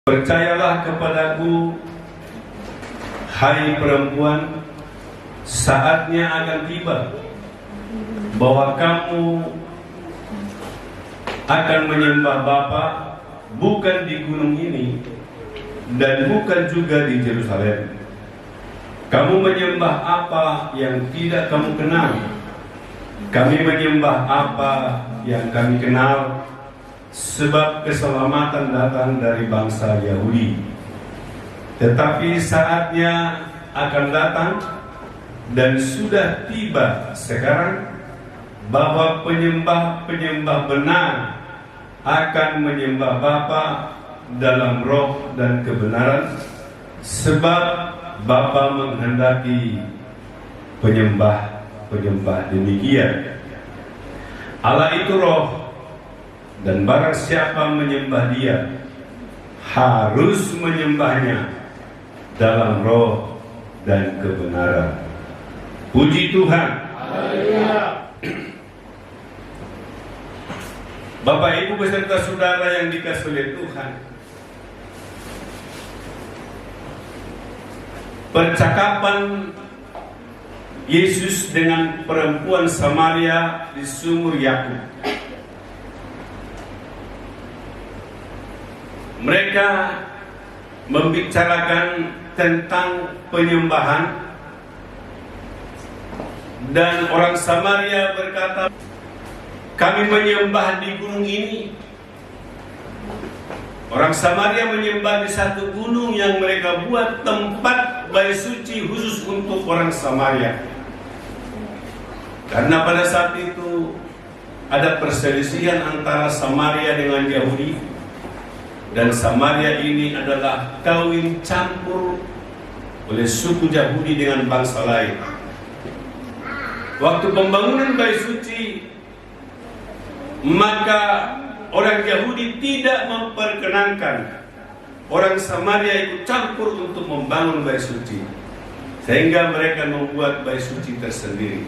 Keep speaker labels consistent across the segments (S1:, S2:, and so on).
S1: Percayalah kepadaku, hai perempuan, saatnya akan tiba bahwa kamu akan menyembah Bapa bukan di gunung ini dan bukan juga di Yerusalem. Kamu menyembah apa yang tidak kamu kenal. Kami menyembah apa yang kami kenal, sebab keselamatan datang dari bangsa Yahudi. Tetapi saatnya akan datang dan sudah tiba sekarang bahwa penyembah-penyembah benar akan menyembah Bapa dalam roh dan kebenaran, sebab Bapa menghendaki penyembah-penyembah demikian. Allah itu roh, dan barang siapa menyembah Dia harus menyembahnya dalam roh dan kebenaran. Puji Tuhan. Haleluya. Bapak Ibu beserta saudara yang dikasihi oleh Tuhan, percakapan Yesus dengan perempuan Samaria di sumur Yakub, mereka membicarakan tentang penyembahan, dan orang Samaria berkata, kami menyembah di gunung ini. Orang Samaria menyembah di satu gunung yang mereka buat tempat bait suci khusus untuk orang Samaria. Karena pada saat itu ada perselisihan antara Samaria dengan Yahudi, dan Samaria ini adalah kawin campur oleh suku Yahudi dengan bangsa lain. Waktu pembangunan bait suci, maka orang Yahudi tidak memperkenankan orang Samaria ikut campur untuk membangun bait suci, sehingga mereka membuat bait suci tersendiri.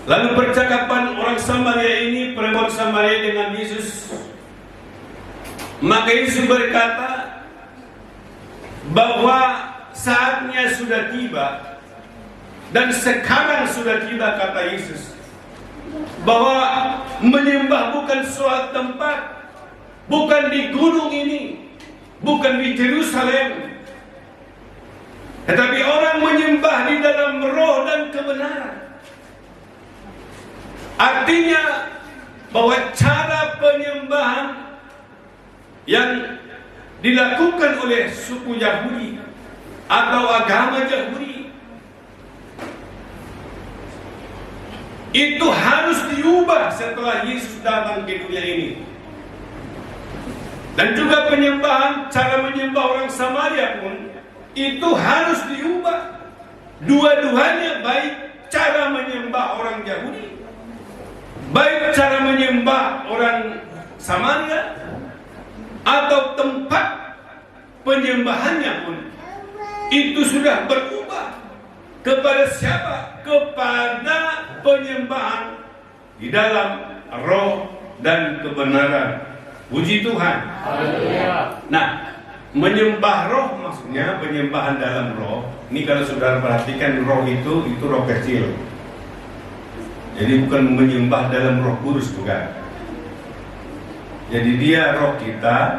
S1: Lalu percakapan orang Samaria ini, perempuan Samaria dengan Yesus, maka Yesus berkata bahwa saatnya sudah tiba, dan sekarang sudah tiba, kata Yesus, bahwa menyembah bukan suatu tempat, bukan di gunung ini, bukan di Yerusalem, tetapi orang menyembah di dalam roh dan kebenaran. Artinya bahwa cara penyembahan yang dilakukan oleh suku Yahudi atau agama Yahudi itu harus diubah setelah Yesus datang ke dunia ini. Dan juga penyembahan, cara menyembah orang Samaria pun itu harus diubah. Dua-duanya, baik cara menyembah orang Yahudi, baik cara menyembah orang Samaria, atau tempat penyembahannya pun itu sudah berubah. Kepada siapa? Kepada penyembahan di dalam roh dan kebenaran. Puji Tuhan. Haleluya. Nah, menyembah roh maksudnya penyembahan dalam roh. Ini kalau saudara perhatikan, roh itu roh kecil. Jadi bukan menyembah dalam Roh Kudus, bukan. Jadi dia roh kita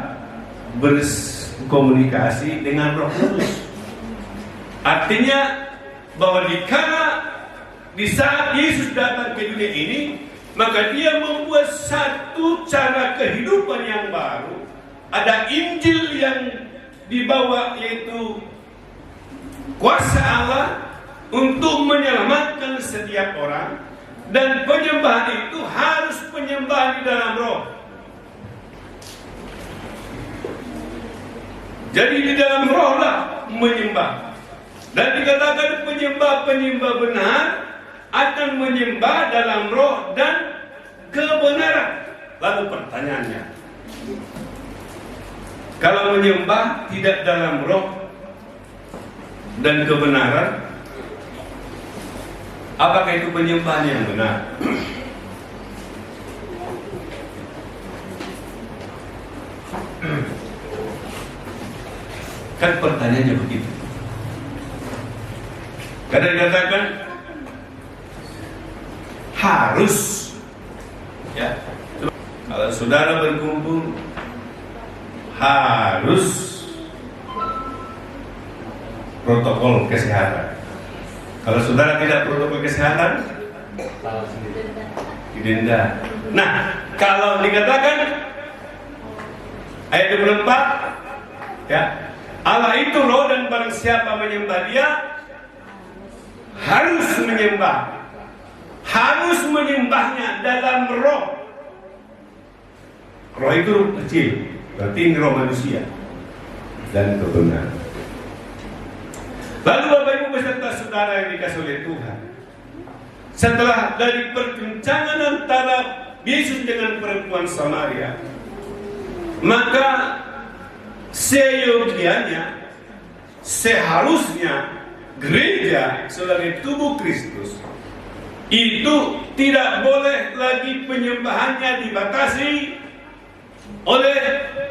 S1: berkomunikasi dengan Roh Kudus. Artinya bahwa di saat Yesus datang ke dunia ini, maka dia membuat satu cara kehidupan yang baru. Ada Injil yang dibawa, yaitu kuasa Allah untuk menyelamatkan setiap orang. Dan penyembahan itu harus penyembahan di dalam roh. Jadi di dalam roh lah menyembah. Dan dikatakan penyembah-penyembah benar akan menyembah dalam roh dan kebenaran. Lalu pertanyaannya, kalau menyembah tidak dalam roh dan kebenaran, apakah itu penyembahan yang benar? Kan pertanyaannya begitu. Kadang dikatakan harus, ya. Kalau saudara berkumpul harus protokol kesehatan. Kalau saudara tidak protokol kesehatan, didenda. Nah, kalau dikatakan ayat 24, ya, Allah itu roh dan barang siapa menyembah Dia harus menyembahnya dalam roh. Roh itu roh kecil, berarti ini roh manusia dan kebenaran. Lalu Bapak Ibu beserta saudara yang dikasih oleh Tuhan, setelah dari perbincangan antara Yesus dengan perempuan Samaria, maka seharusnya gereja sebagai tubuh Kristus itu tidak boleh lagi penyembahannya dibatasi oleh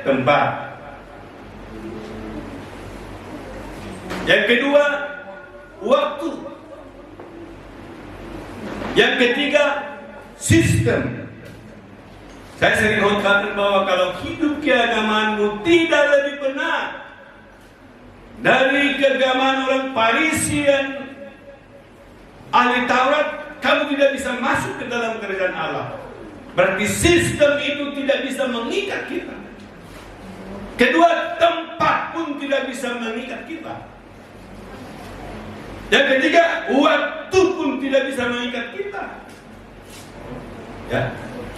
S1: tempat. Yang kedua, waktu. Yang ketiga, sistem. Saya sering katakan bahwa kalau hidup keagamaanmu tidak lebih benar dari keagamaan orang Farisi dan ahli Taurat, kamu tidak bisa masuk ke dalam kerajaan Allah. Berarti sistem itu tidak bisa mengikat kita. Kedua, tempat pun tidak bisa mengikat kita. Yang ketiga, waktu pun tidak bisa mengikat kita. Ya.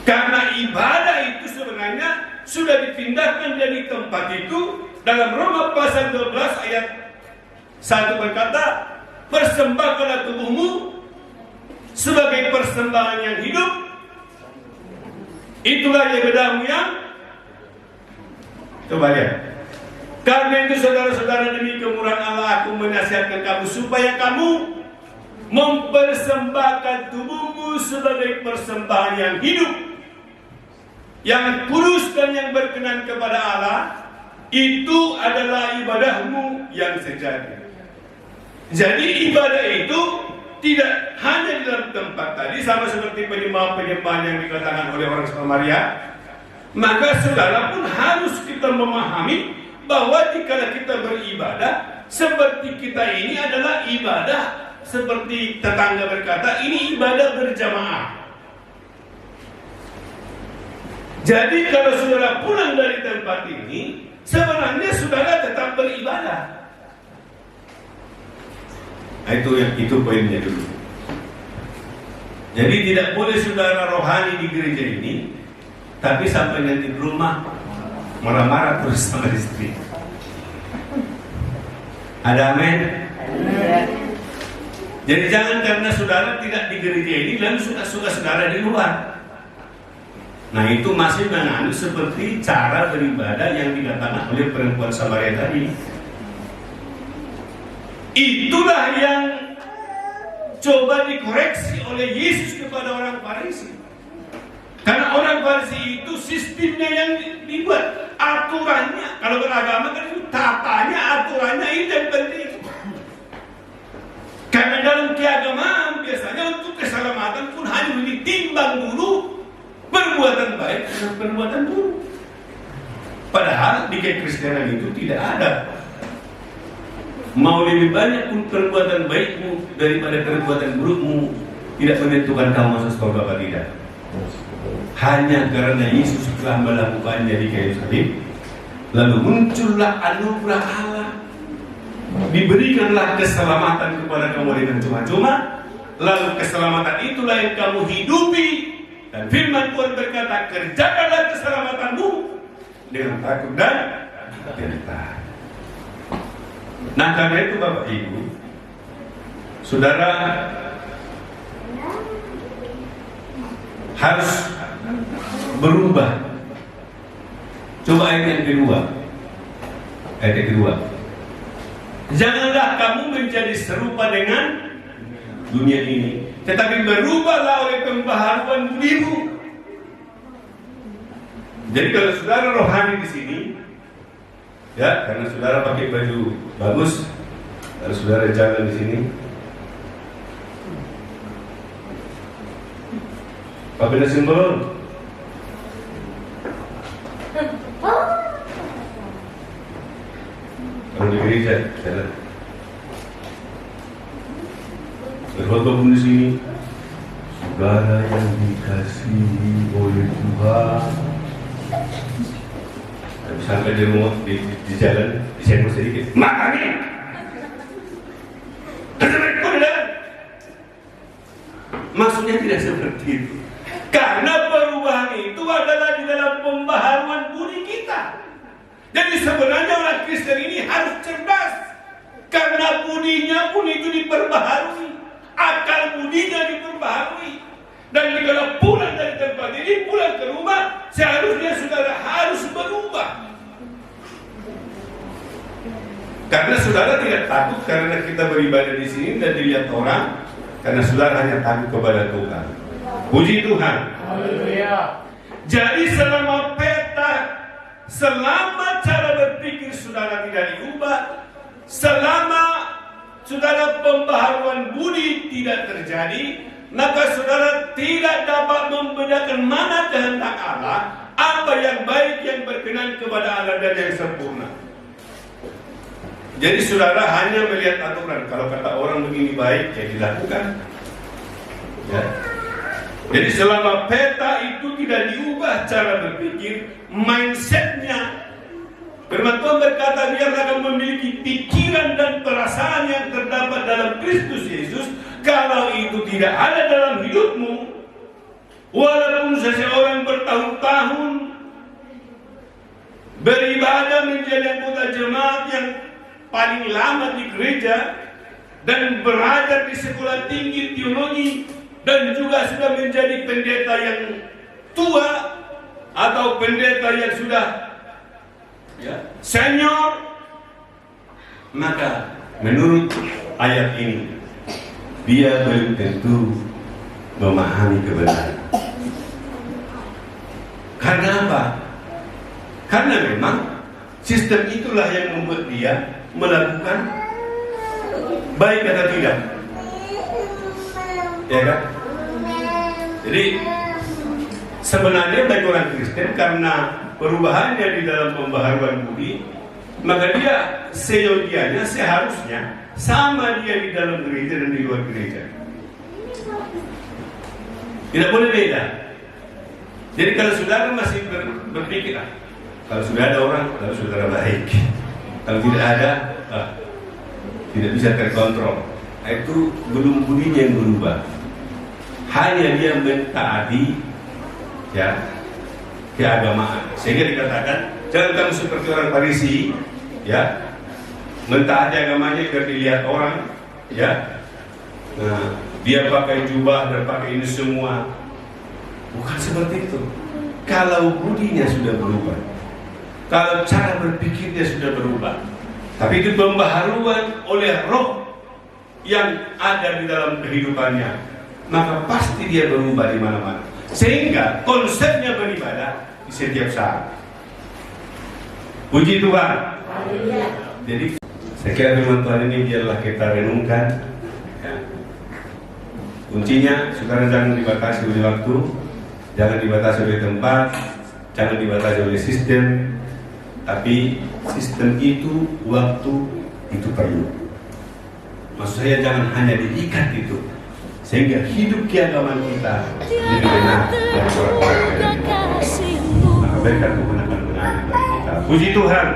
S1: Karena ibadah itu sebenarnya sudah dipindahkan dari tempat itu. Dalam Roma pasal 12 ayat 1 berkata, persembahkanlah tubuhmu sebagai persembahan yang hidup, itulah ibadahmu yang. Coba lihat. Karena itu saudara-saudara, demi kemurahan Allah aku menasihatkan kamu supaya kamu mempersembahkan tubuhmu sebagai persembahan yang hidup, yang kudus dan yang berkenan kepada Allah. Itu adalah ibadahmu yang sejati. Jadi ibadah itu tidak hanya di dalam tempat tadi, sama seperti penyembahan-penyembahan yang dikatakan oleh orang Samaria. Maka saudara pun harus kita memahami bahwa jika kita beribadah seperti kita ini adalah ibadah, seperti tetangga berkata, ini ibadah berjamaah. Jadi kalau saudara pulang dari tempat ini, sebenarnya saudara tetap beribadah. Nah, itu poinnya dulu. Jadi tidak boleh saudara rohani di gereja ini, tapi sampai nanti di rumah marah-marah terus sama istri. Ada amin? Jadi jangan karena saudara tidak di gereja ini lalu suka-suka saudara di luar. Nah, itu masih mengandung seperti cara beribadah yang dikatakan oleh perempuan Samaria tadi. Itulah yang coba dikoreksi oleh Yesus kepada orang Farisi. Karena orang Farisi itu sistemnya yang dibuat, aturannya. Kalau beragama kan itu tatanya, aturannya itu yang penting. Karena dalam keagamaan biasanya untuk keselamatan pun hanya ditimbang dulu perbuatan baik dan perbuatan buruk. Padahal di kekristenan itu tidak ada. Mau lebih banyak pun perbuatan baikmu daripada perbuatan burukmu tidak menentukan kamu masuk surga apa tidak. Hanya karena Yesus telah melakukannya di kayu salib, lalu muncullah anugerah Allah, diberikanlah keselamatan kepada kamu dengan cuma-cuma. Lalu keselamatan itulah yang kamu hidupi. Dan firman Tuhan berkata, kerjakanlah keselamatanmu dengan takut dan gentar. Nah, karena itu Bapak Ibu, saudara harus berubah. Coba ayat yang kedua. Ayat yang kedua. Janganlah kamu menjadi serupa dengan dunia ini, tetapi berubahlah oleh pembaharuan budimu. Jadi kalau saudara rohani di sini, Ya, karena saudara pakai baju bagus, lalu saudara jalan di sini. Apabila simbol, kalau di gereja, jalan. Berkhotbah pun di sini. Saudara yang dikasihi oleh Tuhan. Sampai di rumah, di jalan, disenggol sedikit. Makanya, maksudnya tidak seperti itu. Karena perubahan itu adalah di dalam pembaharuan budi kita. Jadi sebenarnya orang Kristen ini harus cerdas. Karena budinya pun itu diperbaharui. Akal budinya diperbaharui. Dan jika pulang dari tempat ini, pulang ke rumah, seharusnya saudara harus berubah. Karena saudara tidak takut karena kita beribadah di sini dan dilihat orang, karena saudara hanya takut kepada Tuhan. Puji Tuhan. Haleluya. Jadi selama cara berpikir saudara tidak diubah, selama saudara pembaharuan budi tidak terjadi, maka saudara tidak dapat membedakan mana kehendak Allah, apa yang baik, yang berkenan kepada Allah dan yang sempurna. Jadi saudara hanya melihat aturan. Kalau kata orang begini baik, ya dilakukan. Ya. Jadi selama peta itu tidak diubah cara berpikir, mindsetnya, firman Tuhan berkata dia akan memiliki pikiran dan perasaan yang terdapat dalam Kristus Yesus. Kalau itu tidak ada dalam hidupmu, walaupun seseorang bertahun-tahun beribadah menjadi anggota jemaat yang paling lama di gereja dan belajar di sekolah tinggi teologi dan juga sudah menjadi pendeta yang tua atau pendeta yang sudah senior, maka menurut ayat ini dia belum tentu memahami kebenaran. Karena apa? Karena memang sistem itulah yang membuat dia melakukan baik atau tidak. Ya kan? Jadi sebenarnya bagi orang Kristen, karena perubahannya di dalam pembaharuan budi, maka dia seyogianya seharusnya sama dia di dalam gereja dan di luar gereja. Tidak boleh beda. Jadi kalau saudara masih berpikir, kalau sudah ada orang, lalu saudara baik. Kalau tidak ada, tidak bisa terkontrol. Itu belum budinya yang berubah. Hanya dia mentaati keagamaan. Sehingga dikatakan, jangan kamu seperti orang Farisi, mentaati agamanya biar dilihat orang, Nah, dia pakai jubah dan pakai ini semua. Bukan seperti itu. Kalau budinya sudah berubah, kalau cara berpikirnya sudah berubah, tapi itu pembaharuan oleh roh yang ada di dalam kehidupannya, maka pasti dia berubah di mana-mana. Sehingga konsepnya beribadah di setiap saat. Puji Tuhan. Jadi saya kira firman Tuhan ini biarlah kita renungkan. Kuncinya, saudara jangan dibatasi oleh waktu, jangan dibatasi oleh tempat, jangan dibatasi oleh sistem, tapi sistem itu, waktu itu perlu. Maksud saya jangan hanya diikat itu, sehingga hidup keagamaan kita lebih benar dan orang-orang yang ada di bawah. Maka berkat Tuhan akan mengalir bagi kita. Puji Tuhan.